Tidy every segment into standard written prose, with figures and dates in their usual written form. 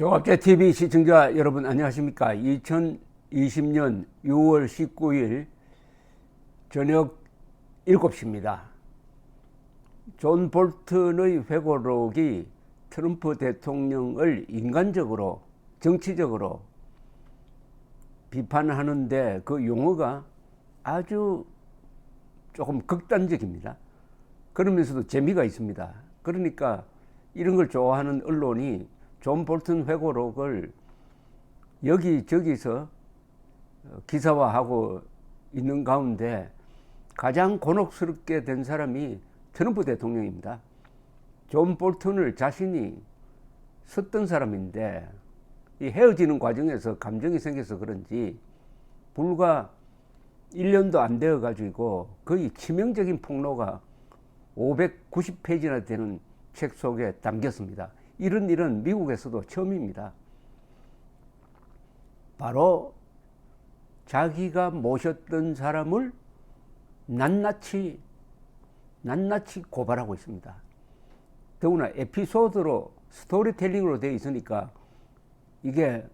조갑제TV 시청자 여러분 안녕하십니까. 2020년 6월 19일 저녁 7시입니다. 존 볼턴의 회고록이 트럼프 대통령을 인간적으로 정치적으로 비판하는데 그 용어가 아주 조금 극단적입니다. 그러면서도 재미가 있습니다. 그러니까 이런 걸 좋아하는 언론이 존 볼턴 회고록을 여기저기서 기사화하고 있는 가운데 가장 곤혹스럽게 된 사람이 트럼프 대통령입니다. 존 볼턴을 자신이 썼던 사람인데 이 헤어지는 과정에서 감정이 생겨서 그런지 불과 1년도 안 되어 가지고 거의 치명적인 폭로가 590페이지나 되는 책 속에 담겼습니다. 이런 일은 미국에서도 처음입니다. 바로 자기가 모셨던 사람을 낱낱이 고발하고 있습니다. 더구나 에피소드로 스토리텔링으로 되어 있으니까 이게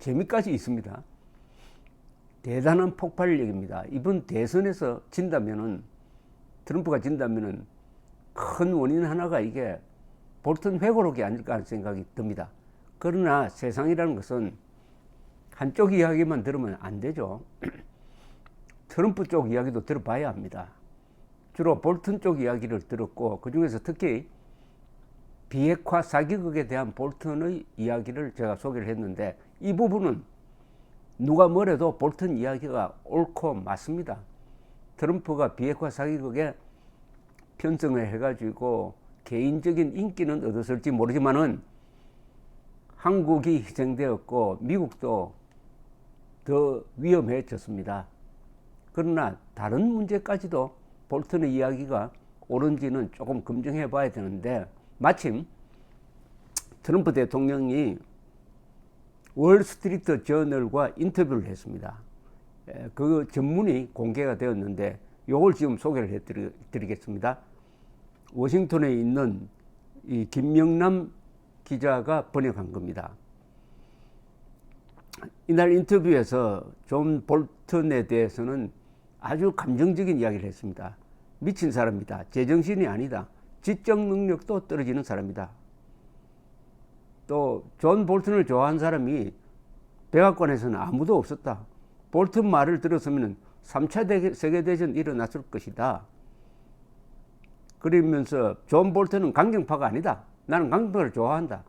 재미까지 있습니다. 대단한 폭발력입니다. 이번 대선에서 진다면은, 트럼프가 진다면은 큰 원인 하나가 이게 볼턴 회고록이 아닐까 하는 생각이 듭니다. 그러나 세상이라는 것은 한쪽 이야기만 들으면 안 되죠. 트럼프 쪽 이야기도 들어봐야 합니다. 주로 볼턴 쪽 이야기를 들었고, 그 중에서 특히 비핵화 사기극에 대한 볼턴의 이야기를 제가 소개를 했는데, 이 부분은 누가 뭐래도 볼턴 이야기가 옳고 맞습니다. 트럼프가 비핵화 사기극에 편성을 해가지고 개인적인 인기는 얻었을지 모르지만은 한국이 희생되었고 미국도 더 위험해졌습니다. 그러나 다른 문제까지도 볼턴의 이야기가 옳은지는 조금 검증해 봐야 되는데, 마침 트럼프 대통령이 월스트리트 저널과 인터뷰를 했습니다. 그 전문이 공개가 되었는데 이걸 지금 소개를 해드리겠습니다. 워싱턴에 있는 이 김명남 기자가 번역한 겁니다. 이날 인터뷰에서 존 볼턴에 대해서는 아주 감정적인 이야기를 했습니다. 미친 사람이다. 제정신이 아니다. 지적 능력도 떨어지는 사람이다. 또 존 볼턴을 좋아하는 사람이 백악관에서는 아무도 없었다. 볼턴 말을 들었으면 3차 세계대전 일어났을 것이다. 그러면서 존 볼턴은 강경파가 아니다. 나는 강경파를 좋아한다.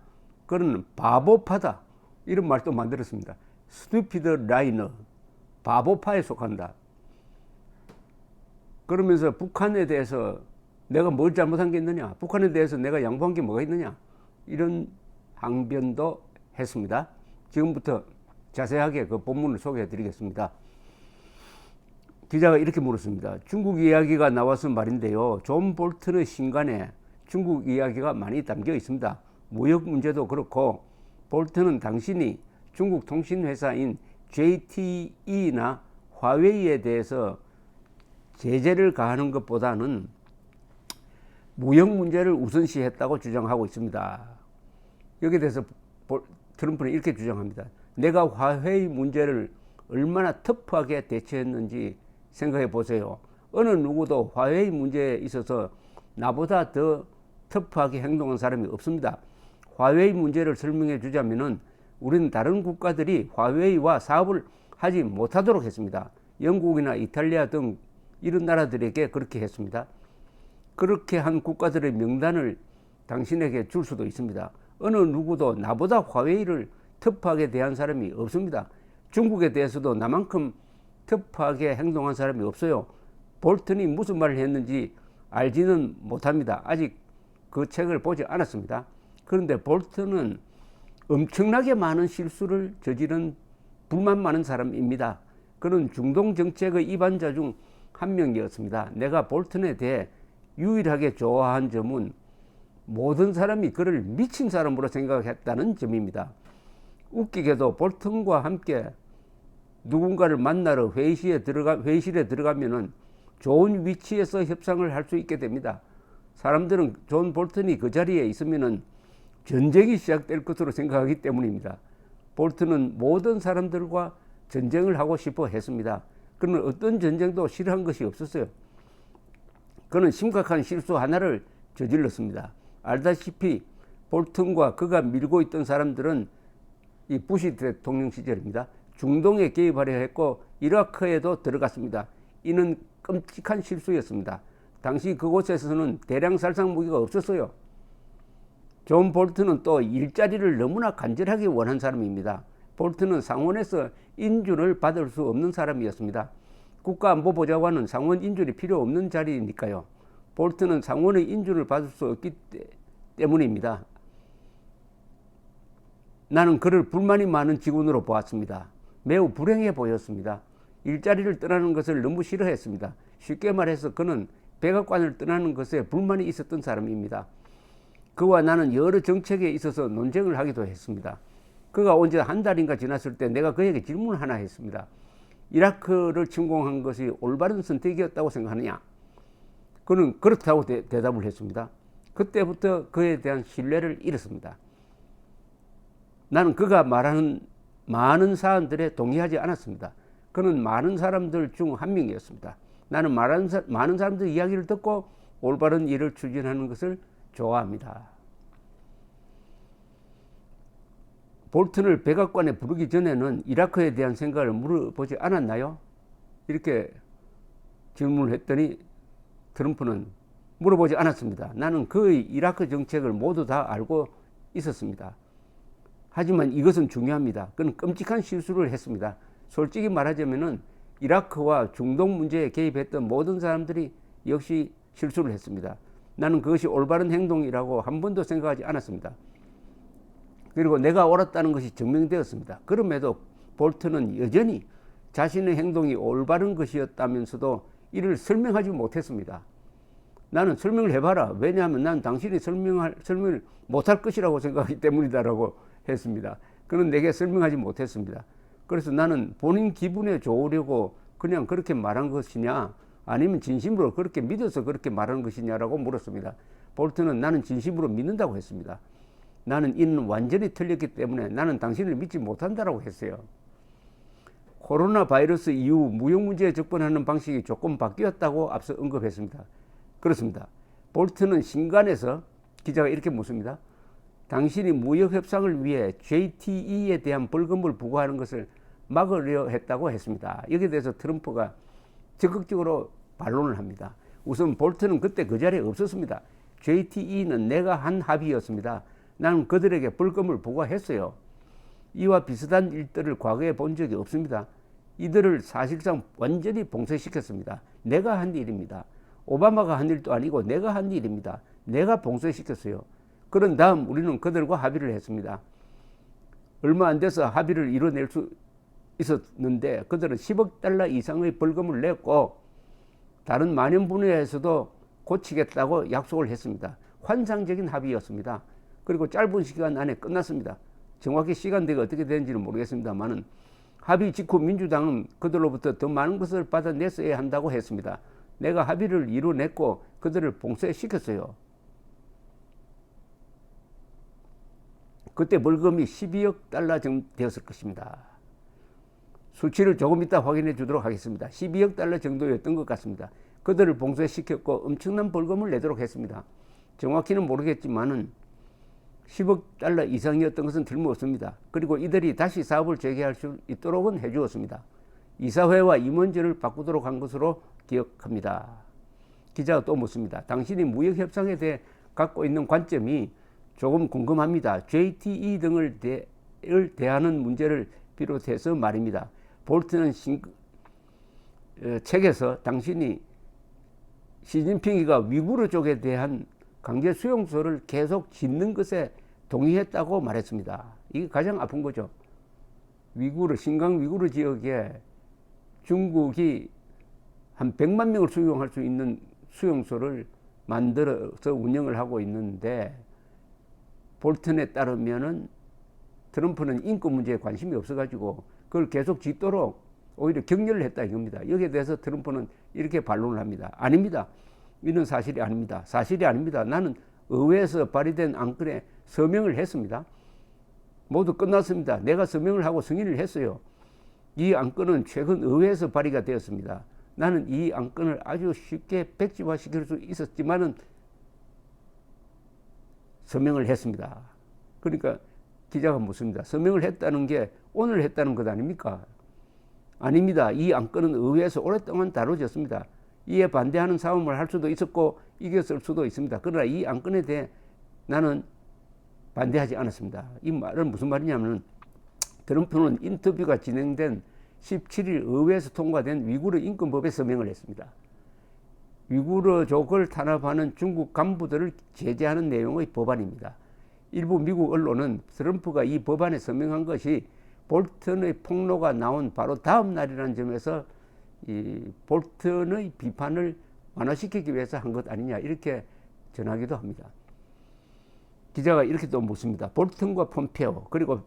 그는 바보파다. 이런 말도 만들었습니다. 스튜피드 라이너, 바보파에 속한다. 그러면서 북한에 대해서 내가 뭘 잘못한 게 있느냐, 북한에 대해서 내가 양보한 게 뭐가 있느냐, 이런 항변도 했습니다. 지금부터 자세하게 그 본문을 소개해 드리겠습니다. 기자가 이렇게 물었습니다. 중국 이야기가 나와서 말인데요. 존 볼턴의 신간에 중국 이야기가 많이 담겨 있습니다. 무역 문제도 그렇고, 볼턴은 당신이 중국 통신회사인 JTE나 화웨이에 대해서 제재를 가하는 것보다는 무역 문제를 우선시했다고 주장하고 있습니다. 여기에 대해서 트럼프는 이렇게 주장합니다. 내가 화웨이 문제를 얼마나 터프하게 대처했는지 생각해 보세요. 어느 누구도 화웨이 문제에 있어서 나보다 더 터프하게 행동한 사람이 없습니다. 화웨이 문제를 설명해 주자면은 우리는 다른 국가들이 화웨이와 사업을 하지 못하도록 했습니다. 영국이나 이탈리아 등 이런 나라들에게 그렇게 했습니다. 그렇게 한 국가들의 명단을 당신에게 줄 수도 있습니다. 어느 누구도 나보다 화웨이를 터프하게 대한 사람이 없습니다. 중국에 대해서도 나만큼 터프하게 행동한 사람이 없어요. 볼턴이 무슨 말을 했는지 알지는 못합니다. 아직 그 책을 보지 않았습니다. 그런데 볼턴은 엄청나게 많은 실수를 저지른 불만 많은 사람입니다. 그는 중동 정책의 이반자 중 한 명이었습니다. 내가 볼턴에 대해 유일하게 좋아한 점은 모든 사람이 그를 미친 사람으로 생각했다는 점입니다. 웃기게도 볼턴과 함께 누군가를 만나러 회의실에 들어가면은 좋은 위치에서 협상을 할 수 있게 됩니다. 사람들은 존 볼턴이 그 자리에 있으면은 전쟁이 시작될 것으로 생각하기 때문입니다. 볼트는 모든 사람들과 전쟁을 하고 싶어 했습니다. 그는 어떤 전쟁도 싫어한 것이 없었어요. 그는 심각한 실수 하나를 저질렀습니다. 알다시피 볼튼과 그가 밀고 있던 사람들은 이 부시 대통령 시절입니다. 중동에 개입하려 했고 이라크에도 들어갔습니다. 이는 끔찍한 실수였습니다. 당시 그곳에서는 대량 살상 무기가 없었어요. 존 볼튼은 또 일자리를 너무나 간절하게 원한 사람입니다. 볼튼은 상원에서 인준을 받을 수 없는 사람이었습니다. 국가안보보좌관은 상원 인준이 필요 없는 자리니까요. 볼튼은 상원의 인준을 받을 수 없기 때문입니다. 나는 그를 불만이 많은 직원으로 보았습니다. 매우 불행해 보였습니다. 일자리를 떠나는 것을 너무 싫어했습니다. 쉽게 말해서 그는 백악관을 떠나는 것에 불만이 있었던 사람입니다. 그와 나는 여러 정책에 있어서 논쟁을 하기도 했습니다. 그가 온 지 한 달인가 지났을 때 내가 그에게 질문을 하나 했습니다. 이라크를 침공한 것이 올바른 선택이었다고 생각하느냐? 그는 그렇다고 대답을 했습니다. 그때부터 그에 대한 신뢰를 잃었습니다. 나는 그가 말하는 많은 사안들에 동의하지 않았습니다. 그는 많은 사람들 중 한 명이었습니다. 나는 많은 사람들 이야기를 듣고 올바른 일을 추진하는 것을 좋아합니다. 볼튼을 백악관에 부르기 전에는 이라크에 대한 생각을 물어보지 않았나요? 이렇게 질문을 했더니 트럼프는 물어보지 않았습니다. 나는 그의 이라크 정책을 모두 다 알고 있었습니다. 하지만 이것은 중요합니다. 그는 끔찍한 실수를 했습니다. 솔직히 말하자면은 이라크와 중동 문제에 개입했던 모든 사람들이 역시 실수를 했습니다. 나는 그것이 올바른 행동이라고 한 번도 생각하지 않았습니다. 그리고 내가 옳았다는 것이 증명되었습니다. 그럼에도 볼튼은 여전히 자신의 행동이 올바른 것이었다면서도 이를 설명하지 못했습니다. 나는 설명을 해봐라. 왜냐하면 난 당신이 설명을 못할 것이라고 생각하기 때문이다라고 했습니다. 그는 내게 설명하지 못했습니다. 그래서 나는 본인 기분에 좋으려고 그냥 그렇게 말한 것이냐, 아니면 진심으로 그렇게 믿어서 그렇게 말하는 것이냐라고 물었습니다. 볼튼은 나는 진심으로 믿는다고 했습니다. 나는 이는 완전히 틀렸기 때문에 나는 당신을 믿지 못한다라고 했어요. 코로나 바이러스 이후 무역 문제에 접근하는 방식이 조금 바뀌었다고 앞서 언급했습니다. 그렇습니다. 볼튼은 신간에서 기자가 이렇게 묻습니다. 당신이 무역 협상을 위해 JTE에 대한 벌금을 부과하는 것을 막으려 했다고 했습니다. 여기에 대해서 트럼프가 적극적으로 반론을 합니다. 우선 볼튼은 그때 그 자리에 없었습니다. JTE는 내가 한 합의였습니다. 나는 그들에게 벌금을 부과했어요. 이와 비슷한 일들을 과거에 본 적이 없습니다. 이들을 사실상 완전히 봉쇄시켰습니다. 내가 한 일입니다. 오바마가 한 일도 아니고 내가 한 일입니다. 내가 봉쇄시켰어요. 그런 다음 우리는 그들과 합의를 했습니다. 얼마 안 돼서 합의를 이뤄낼 수 있었는데 그들은 10억 달러 이상의 벌금을 냈고 다른 많은 분야에서도 고치겠다고 약속을 했습니다. 환상적인 합의였습니다. 그리고 짧은 시간 안에 끝났습니다. 정확히 시간대가 어떻게 되는지는 모르겠습니다만은 합의 직후 민주당은 그들로부터 더 많은 것을 받아냈어야 한다고 했습니다. 내가 합의를 이뤄냈고 그들을 봉쇄시켰어요. 그때 벌금이 12억 달러 정도 되었을 것입니다. 수치를 조금 이따 확인해 주도록 하겠습니다. 12억 달러 정도였던 것 같습니다. 그들을 봉쇄시켰고 엄청난 벌금을 내도록 했습니다. 정확히는 모르겠지만은 10억 달러 이상이었던 것은 틀림없습니다. 그리고 이들이 다시 사업을 재개할 수 있도록은 해주었습니다. 이사회와 임원제를 바꾸도록 한 것으로 기억합니다. 기자가 또 묻습니다. 당신이 무역협상에 대해 갖고 있는 관점이 조금 궁금합니다. JTE 등을 대하는 문제를 비롯해서 말입니다. 볼튼은 책에서 당신이 시진핑이가 위구르 쪽에 대한 강제 수용소를 계속 짓는 것에 동의했다고 말했습니다. 이게 가장 아픈 거죠. 신강 위구르 지역에 중국이 한 100만 명을 수용할 수 있는 수용소를 만들어서 운영을 하고 있는데 볼튼에 따르면은 트럼프는 인권 문제에 관심이 없어가지고 그걸 계속 짓도록 오히려 격려를 했다 이겁니다. 여기에 대해서 트럼프는 이렇게 반론을 합니다. 아닙니다. 이는 사실이 아닙니다. 사실이 아닙니다. 나는 의회에서 발의된 안건에 서명을 했습니다. 모두 끝났습니다. 내가 서명을 하고 승인을 했어요. 이 안건은 최근 의회에서 발의가 되었습니다. 나는 이 안건을 아주 쉽게 백지화시킬 수 있었지만은 서명을 했습니다. 그러니까 기자가 묻습니다. 서명을 했다는 게 오늘 했다는 것 아닙니까? 아닙니다. 이 안건은 의회에서 오랫동안 다뤄졌습니다. 이에 반대하는 싸움을 할 수도 있었고 이겼을 수도 있습니다. 그러나 이 안건에 대해 나는 반대하지 않았습니다. 이 말은 무슨 말이냐면 트럼프는 인터뷰가 진행된 17일 의회에서 통과된 위구르 인권법에 서명을 했습니다. 위구르족을 탄압하는 중국 간부들을 제재하는 내용의 법안입니다. 일부 미국 언론은 트럼프가 이 법안에 서명한 것이 볼턴의 폭로가 나온 바로 다음 날이라는 점에서 이 볼턴의 비판을 완화시키기 위해서 한 것 아니냐 이렇게 전하기도 합니다. 기자가 이렇게 또 묻습니다. 볼턴과 폼페오 그리고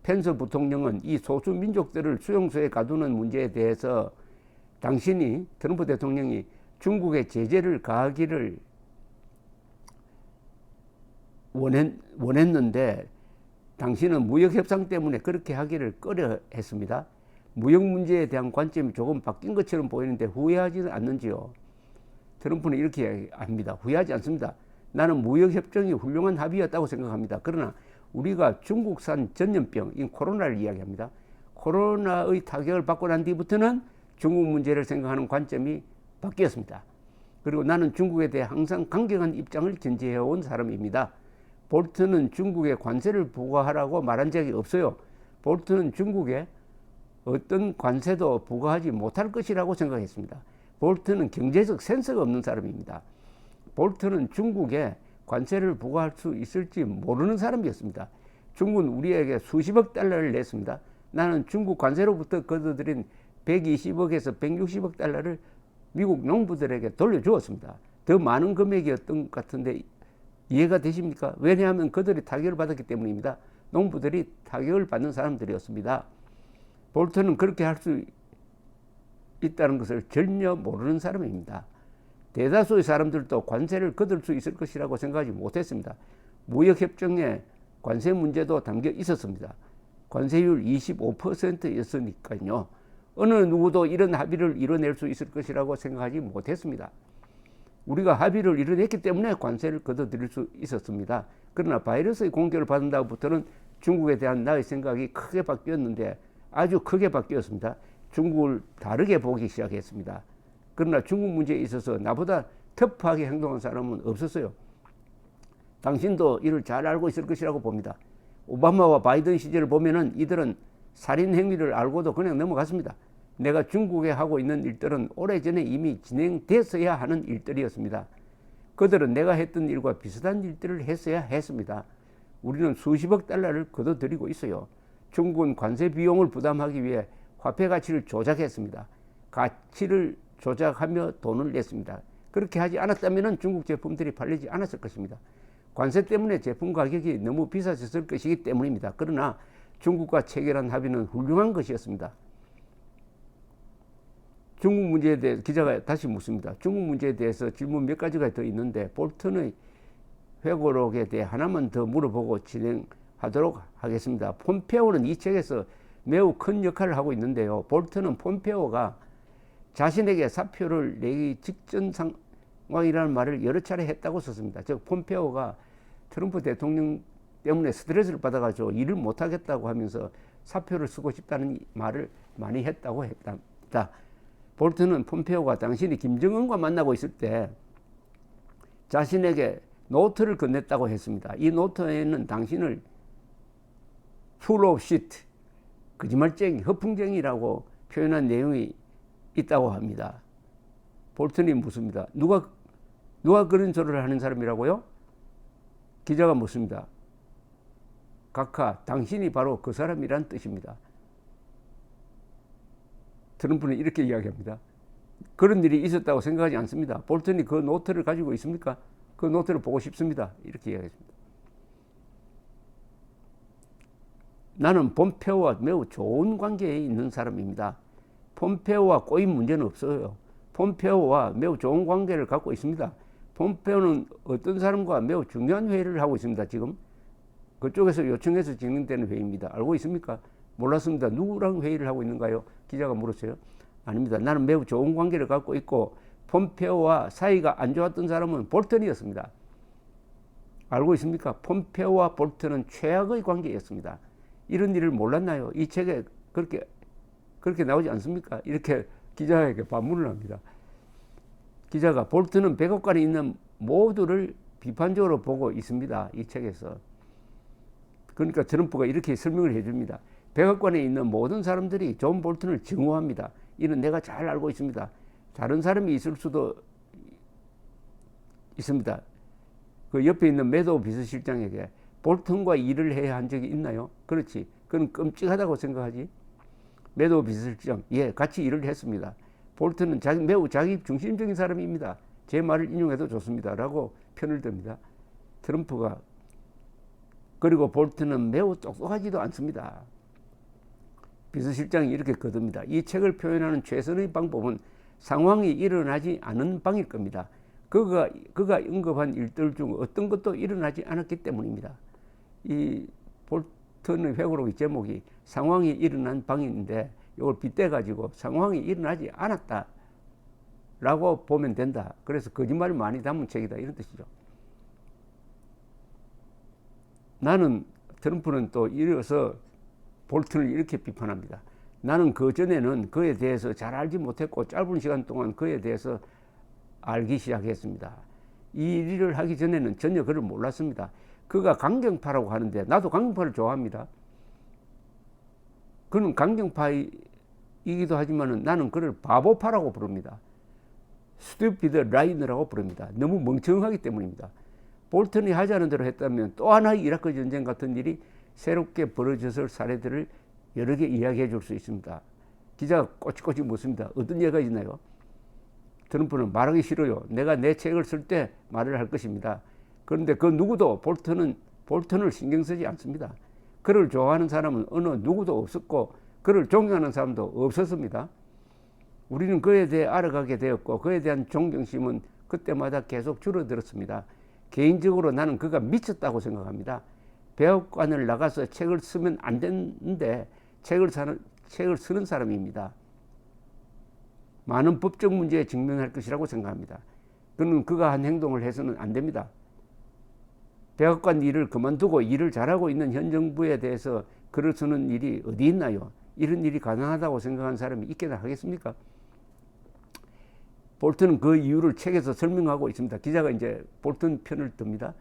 펜스 부통령은 이 소수 민족들을 수용소에 가두는 문제에 대해서 당신이 트럼프 대통령이 중국에 제재를 가하기를 원했는데 당신은 무역협상 때문에 그렇게 하기를 꺼려 했습니다. 무역 문제에 대한 관점이 조금 바뀐 것처럼 보이는데 후회하지는 않는지요? 트럼프는 이렇게 합니다. 후회하지 않습니다. 나는 무역협정이 훌륭한 합의였다고 생각합니다. 그러나 우리가 중국산 전염병, 이 코로나를 이야기합니다. 코로나의 타격을 받고 난 뒤부터는 중국 문제를 생각하는 관점이 바뀌었습니다. 그리고 나는 중국에 대해 항상 강경한 입장을 견지해온 사람입니다. 볼턴은 중국에 관세를 부과하라고 말한 적이 없어요. 볼턴은 중국에 어떤 관세도 부과하지 못할 것이라고 생각했습니다. 볼턴은 경제적 센스가 없는 사람입니다. 볼턴은 중국에 관세를 부과할 수 있을지 모르는 사람이었습니다. 중국은 우리에게 수십억 달러를 냈습니다. 나는 중국 관세로부터 거둬들인 120억에서 160억 달러를 미국 농부들에게 돌려주었습니다. 더 많은 금액이었던 것 같은데 이해가 되십니까? 왜냐하면 그들이 타격을 받았기 때문입니다. 농부들이 타격을 받는 사람들이었습니다. 볼턴은 그렇게 할 수 있다는 것을 전혀 모르는 사람입니다. 대다수의 사람들도 관세를 거둘 수 있을 것이라고 생각하지 못했습니다. 무역협정에 관세 문제도 담겨 있었습니다. 관세율 25%였으니까요. 어느 누구도 이런 합의를 이뤄낼 수 있을 것이라고 생각하지 못했습니다. 우리가 합의를 이뤄냈기 때문에 관세를 걷어들일 수 있었습니다. 그러나 바이러스의 공격을 받은 다음부터는 중국에 대한 나의 생각이 크게 바뀌었는데 아주 크게 바뀌었습니다. 중국을 다르게 보기 시작했습니다. 그러나 중국 문제에 있어서 나보다 터프하게 행동한 사람은 없었어요. 당신도 이를 잘 알고 있을 것이라고 봅니다. 오바마와 바이든 시절을 보면은 이들은 살인 행위를 알고도 그냥 넘어갔습니다. 내가 중국에 하고 있는 일들은 오래전에 이미 진행됐어야 하는 일들이었습니다. 그들은 내가 했던 일과 비슷한 일들을 했어야 했습니다. 우리는 수십억 달러를 거둬들이고 있어요. 중국은 관세 비용을 부담하기 위해 화폐 가치를 조작했습니다. 가치를 조작하며 돈을 냈습니다. 그렇게 하지 않았다면 중국 제품들이 팔리지 않았을 것입니다. 관세 때문에 제품 가격이 너무 비싸졌을 것이기 때문입니다. 그러나 중국과 체결한 합의는 훌륭한 것이었습니다. 중국 문제에 대해 기자가 다시 묻습니다. 중국 문제에 대해서 질문 몇 가지가 더 있는데 볼턴의 회고록에 대해 하나만 더 물어보고 진행하도록 하겠습니다. 폼페오는 이 책에서 매우 큰 역할을 하고 있는데요. 볼턴은 폼페오가 자신에게 사표를 내기 직전 상황이라는 말을 여러 차례 했다고 썼습니다. 즉 폼페오가 트럼프 대통령 때문에 스트레스를 받아가지고 일을 못하겠다고 하면서 사표를 쓰고 싶다는 말을 많이 했다고 했다. 볼턴은 폼페오가 당신이 김정은과 만나고 있을 때 자신에게 노트를 건넸다고 했습니다. 이 노트에는 당신을 full of shit, 거짓말쟁이, 허풍쟁이라고 표현한 내용이 있다고 합니다. 볼턴이 묻습니다. 누가 그런 소리를 하는 사람이라고요? 기자가 묻습니다. 각하, 당신이 바로 그 사람이란 뜻입니다. 트럼프는 이렇게 이야기합니다. 그런 일이 있었다고 생각하지 않습니다. 볼턴이 그 노트를 가지고 있습니까? 그 노트를 보고 싶습니다. 이렇게 이야기했습니다. 나는 폼페오와 매우 좋은 관계에 있는 사람입니다. 폼페오와 꼬인 문제는 없어요. 폼페오와 매우 좋은 관계를 갖고 있습니다. 폼페오는 어떤 사람과 매우 중요한 회의를 하고 있습니다. 지금 그쪽에서 요청해서 진행되는 회의입니다. 알고 있습니까? 몰랐습니다. 누구랑 회의를 하고 있는가요? 기자가 물었어요. 아닙니다. 나는 매우 좋은 관계를 갖고 있고 폼페오와 사이가 안 좋았던 사람은 볼턴이었습니다. 알고 있습니까? 폼페오와 볼턴은 최악의 관계였습니다. 이런 일을 몰랐나요? 이 책에 그렇게 나오지 않습니까? 이렇게 기자에게 반문을 합니다. 기자가 볼턴은 백악관에 있는 모두를 비판적으로 보고 있습니다. 이 책에서. 그러니까 트럼프가 이렇게 설명을 해줍니다. 백악관에 있는 모든 사람들이 존 볼턴을 증오합니다. 이는 내가 잘 알고 있습니다. 다른 사람이 있을 수도 있습니다. 그 옆에 있는 매도우 비서실장에게 볼턴과 일을 해야 한 적이 있나요? 그렇지. 그건 끔찍하다고 생각하지. 매도우 비서실장, 예, 같이 일을 했습니다. 볼턴은 매우 자기 중심적인 사람입니다. 제 말을 인용해도 좋습니다. 라고 편을 듭니다. 트럼프가 그리고 볼턴은 매우 똑똑하지도 않습니다. 비서실장이 이렇게 거듭니다. 이 책을 표현하는 최선의 방법은 상황이 일어나지 않은 방일 겁니다. 그가 언급한 일들 중 어떤 것도 일어나지 않았기 때문입니다. 이 볼턴의 회고록의 제목이 상황이 일어난 방인데 이걸 빗대가지고 상황이 일어나지 않았다라고 보면 된다. 그래서 거짓말을 많이 담은 책이다. 이런 뜻이죠. 트럼프는 또 이어서 볼턴을 이렇게 비판합니다. 나는 그 전에는 그에 대해서 잘 알지 못했고 짧은 시간 동안 그에 대해서 알기 시작했습니다. 이 일을 하기 전에는 전혀 그를 몰랐습니다. 그가 강경파라고 하는데 나도 강경파를 좋아합니다. 그는 강경파이기도 하지만 나는 그를 바보파라고 부릅니다. 스튜피드 라이너라고 부릅니다. 너무 멍청하기 때문입니다. 볼턴이 하자는 대로 했다면 또 하나의 이라크 전쟁 같은 일이 새롭게 벌어졌을 사례들을 여러 개 이야기해 줄 수 있습니다. 기자가 꼬치꼬치 묻습니다. 어떤 예가 있나요? 트럼프는 말하기 싫어요. 내가 내 책을 쓸 때 말을 할 것입니다. 그런데 그 누구도 볼턴을 신경 쓰지 않습니다. 그를 좋아하는 사람은 어느 누구도 없었고 그를 존경하는 사람도 없었습니다. 우리는 그에 대해 알아가게 되었고 그에 대한 존경심은 그때마다 계속 줄어들었습니다. 개인적으로 나는 그가 미쳤다고 생각합니다. 백악관을 나가서 책을 쓰면 안 되는데 책을 쓰는 사람입니다. 많은 법적 문제에 직면할 것이라고 생각합니다. 그는 그가 한 행동을 해서는 안 됩니다. 백악관 일을 그만두고 일을 잘하고 있는 현 정부에 대해서 글을 쓰는 일이 어디 있나요? 이런 일이 가능하다고 생각하는 사람이 있게나 하겠습니까? 볼턴은 그 이유를 책에서 설명하고 있습니다. 기자가 이제 볼턴 편을 듭니다.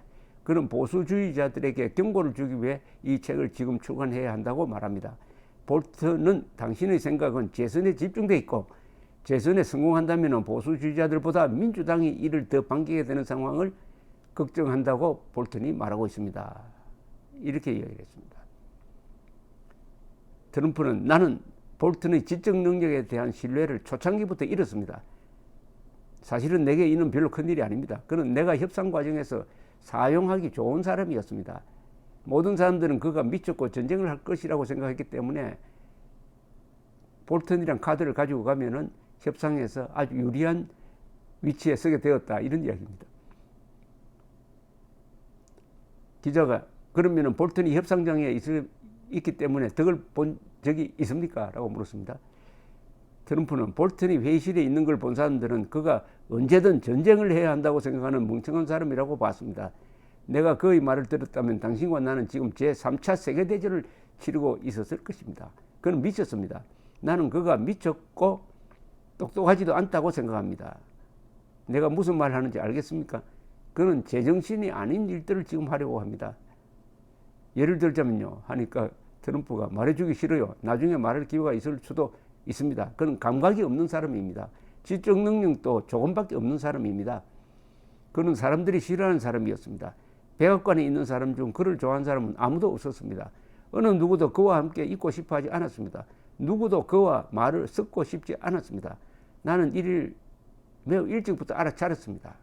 그는 보수주의자들에게 경고를 주기 위해 이 책을 지금 출간해야 한다고 말합니다. 볼턴은 당신의 생각은 재선에 집중돼 있고 재선에 성공한다면 보수주의자들보다 민주당이 이를 더 반기게 되는 상황을 걱정한다고 볼턴이 말하고 있습니다. 이렇게 이야기를 했습니다. 트럼프는 나는 볼턴의 지적 능력에 대한 신뢰를 초창기부터 잃었습니다. 사실은 내게 이는 별로 큰일이 아닙니다. 그는 내가 협상 과정에서 사용하기 좋은 사람이었습니다. 모든 사람들은 그가 미쳤고 전쟁을 할 것이라고 생각했기 때문에 볼턴이란 카드를 가지고 가면은 협상에서 아주 유리한 위치에 서게 되었다. 이런 이야기입니다. 기자가 그러면은 볼턴이 협상장에 있기 때문에 덕을 본 적이 있습니까? 라고 물었습니다. 트럼프는 볼턴이 회의실에 있는 걸 본 사람들은 그가 언제든 전쟁을 해야 한다고 생각하는 멍청한 사람이라고 봤습니다. 내가 그의 말을 들었다면 당신과 나는 지금 제3차 세계대전을 치르고 있었을 것입니다. 그는 미쳤습니다. 나는 그가 미쳤고 똑똑하지도 않다고 생각합니다. 내가 무슨 말 하는지 알겠습니까? 그는 제정신이 아닌 일들을 지금 하려고 합니다. 예를 들자면요 하니까 트럼프가 말해주기 싫어요. 나중에 말할 기회가 있을 수도 있습니다. 그는 감각이 없는 사람입니다. 지적 능력도 조금밖에 없는 사람입니다. 그는 사람들이 싫어하는 사람이었습니다. 백악관에 있는 사람 중 그를 좋아하는 사람은 아무도 없었습니다. 어느 누구도 그와 함께 있고 싶어 하지 않았습니다. 누구도 그와 말을 섞고 싶지 않았습니다. 나는 이를 매우 일찍부터 알아차렸습니다.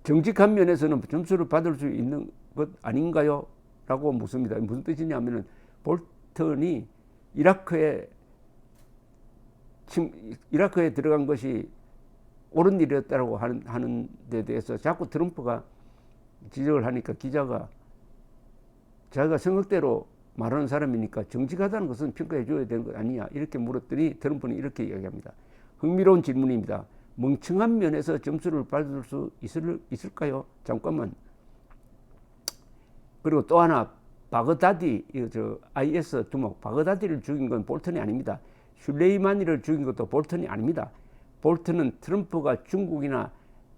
정직한 면에서는 점수를 받을 수 있는 것 아닌가요? 라고 묻습니다. 무슨 뜻이냐면은 볼턴이 이라크에 이라크에 들어간 것이 옳은 일이었다고 하는 데 대해서 자꾸 트럼프가 지적을 하니까 기자가 자기가 생각대로 말하는 사람이니까 정직하다는 것은 평가해 줘야 되는 것 아니냐 이렇게 물었더니 트럼프는 이렇게 이야기합니다. 흥미로운 질문입니다. 멍청한 면에서 점수를 받을 수 있을까요? 잠깐만. 그리고 또 하나 바그다디 IS 두목 바그다디를 죽인 건 볼턴이 아닙니다. 슐레이마니를 죽인 것도 볼턴이 아닙니다. 볼턴은 트럼프가 중국이나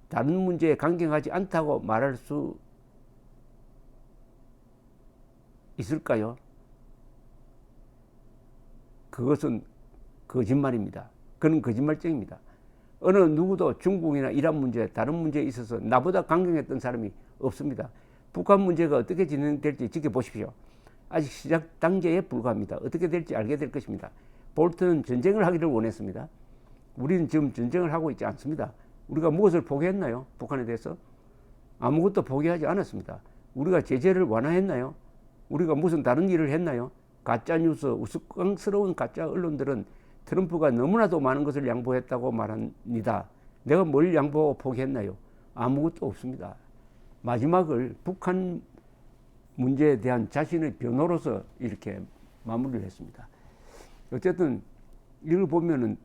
다른 문제에 강경하지 않다고 말할 수 있을까요? 그것은 거짓말입니다. 그는 거짓말쟁입니다. 어느 누구도 중국이나 이란 문제, 다른 문제에 있어서 나보다 강경했던 사람이 없습니다. 북한 문제가 어떻게 진행될지 지켜보십시오. 아직 시작 단계에 불과합니다. 어떻게 될지 알게 될 것입니다. 볼턴은 전쟁을 하기를 원했습니다. 우리는 지금 전쟁을 하고 있지 않습니다. 우리가 무엇을 포기했나요? 북한에 대해서? 아무것도 포기하지 않았습니다. 우리가 제재를 완화했나요? 우리가 무슨 다른 일을 했나요? 가짜뉴스, 우스꽝스러운 가짜 언론들은 트럼프가 너무나도 많은 것을 양보했다고 말합니다. 내가 뭘 양보하고 포기했나요? 아무것도 없습니다. 마지막을 북한 문제에 대한 자신의 변호로서 이렇게 마무리를 했습니다. 어쨌든 이걸 보면은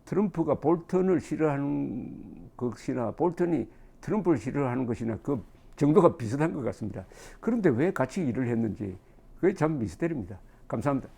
트럼프가 볼턴을 싫어하는 것이나 볼턴이 트럼프를 싫어하는 것이나 그 정도가 비슷한 것 같습니다. 그런데 왜 같이 일을 했는지 그게 참 미스터리입니다. 감사합니다.